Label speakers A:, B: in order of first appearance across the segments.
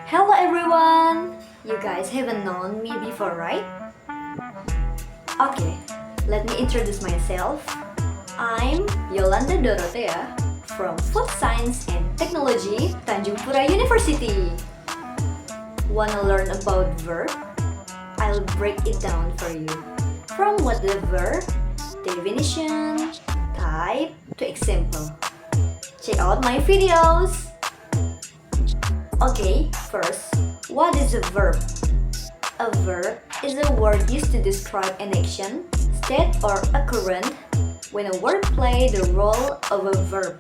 A: Hello everyone! You guys haven't known me before, right? Okay, let me introduce myself. I'm Yolanda Dorothea from Food Science and Technology, Tanjung Pura University. Wanna learn about verb? I'll break it down for you. From what the verb, definition, type, to example. Check out my videos! Okay, first, what is a verb? A verb is a word used to describe an action, state, or occurrence when a word plays the role of a verb.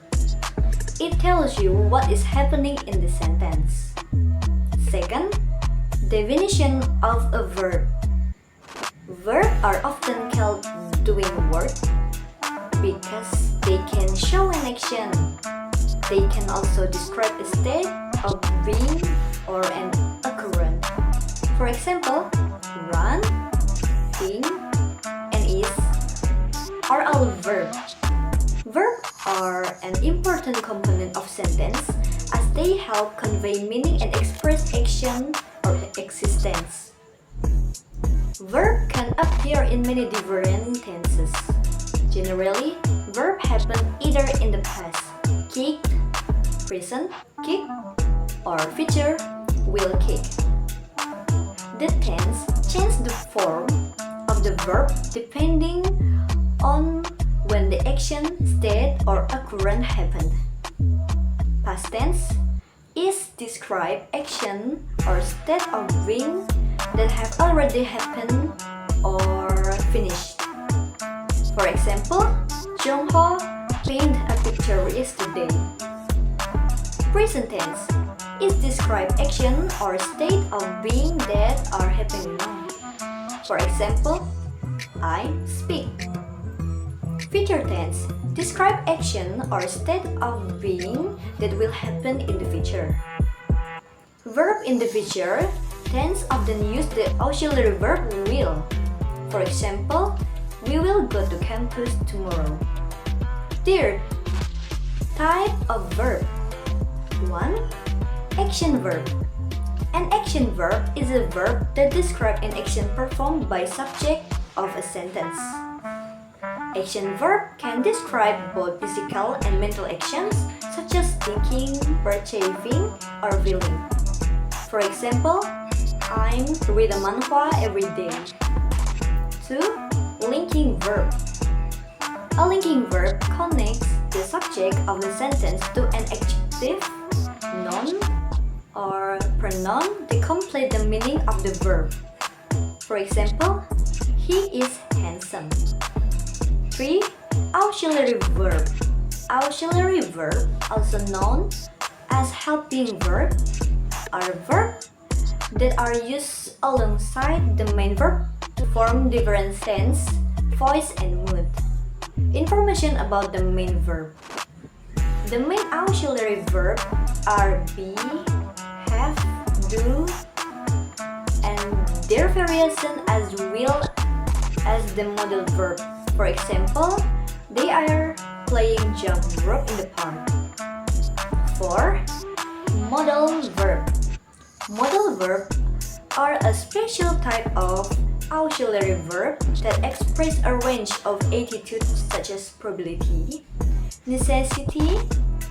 A: It tells you what is happening in the sentence. Second, definition of a verb. Verbs are often called doing work because they can show an action. They can also describe a state of being or an occurrence. For example, run, think, and is are all verbs. Verbs are an important component of sentence as they help convey meaning and express action or existence. Verb can appear in many different tenses. Generally, verbs happen either in the past, kicked, present, kick, or future, will kick. The tense changes the form of the verb depending on when the action, state, or occurrence happened. Past tense is describe action or state of being that have already happened or finished. For example, Jung-ho painted a picture yesterday. Present tense is describe action or state of being that are happening now. For example, I speak. Future tense describe action or state of being that will happen in the future. Verb in the future tense often use the auxiliary verb will. For example, we will go to campus tomorrow. Third, type of verb. 1. Action verb. An action verb is a verb that describes an action performed by subject of a sentence. Action verb can describe both physical and mental actions such as thinking, perceiving, or feeling. For example, I read a manhwa every day. 2. Linking verb. A linking verb connects the subject of the sentence to an adjective, noun, or pronoun to complete the meaning of the verb. For example, he is handsome. 3. Auxiliary verb. Auxiliary verb, also known as helping verb, are verbs that are used alongside the main verb to form different tense, voice, and mood. Information about the main verb. The main auxiliary verbs are be, have, do, and their variation as well as the modal verb. For example, they are playing jump rope in the park. 4. Modal verb. Modal verbs are a special type of auxiliary verb that express a range of attitudes such as probability, necessity,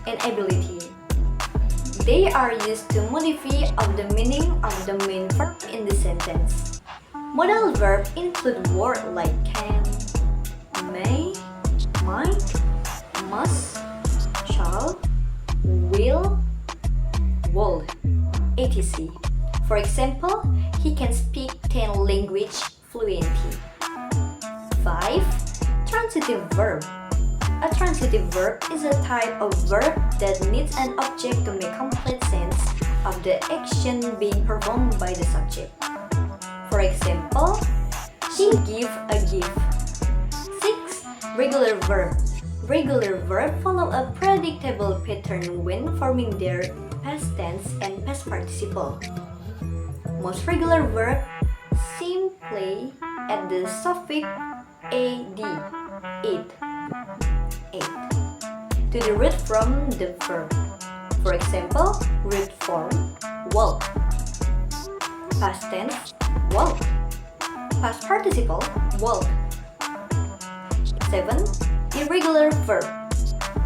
A: and ability. They are used to modify of the meaning of the main verb in the sentence. Modal verbs include words like can, may, might, must, shall, will, would, etc. For example, he can speak 10 languages fluently. 5. Transitive verb. A transitive verb is a type of verb that needs an object to make complete sense of the action being performed by the subject. For example, she gave a gift. 6. Regular verb. Regular verbs follow a predictable pattern when forming their past tense and past participle. Most regular verbs simply add the suffix "ad" to the root from the verb. For example, root form walk. Past tense, walk. Past participle, walk. 7. Irregular verb.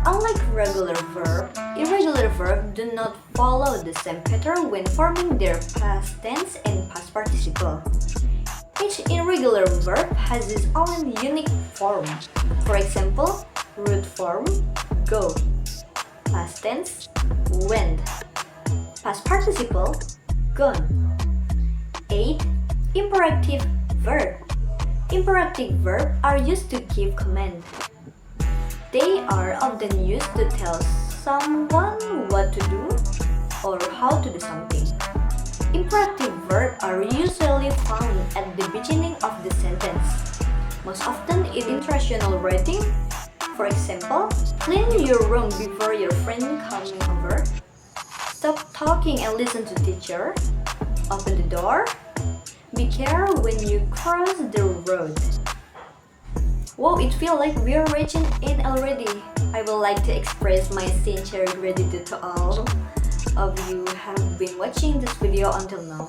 A: Unlike regular verb, irregular verb do not follow the same pattern when forming their past tense and past participle. Each irregular verb has its own unique form. For example, root form, go. Past tense, went. Past participle, gone. 8. Imperative verb. Imperative verbs are used to give command. They are often used to tell someone what to do or how to do something. Imperative verbs are usually found at the beginning of the sentence, most often in international writing. For example, clean your room before your friend coming over. Stop talking and listen to teacher. Open the door. Be careful when you cross the road. Wow, it feels like we're reaching in already. I would like to express my sincere gratitude to all of you who have been watching this video until now.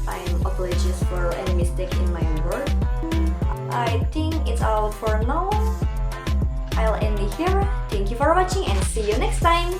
A: I apologize for any mistake in my word. I think it's all for now. I'll end it here. Thank you for watching and see you next time.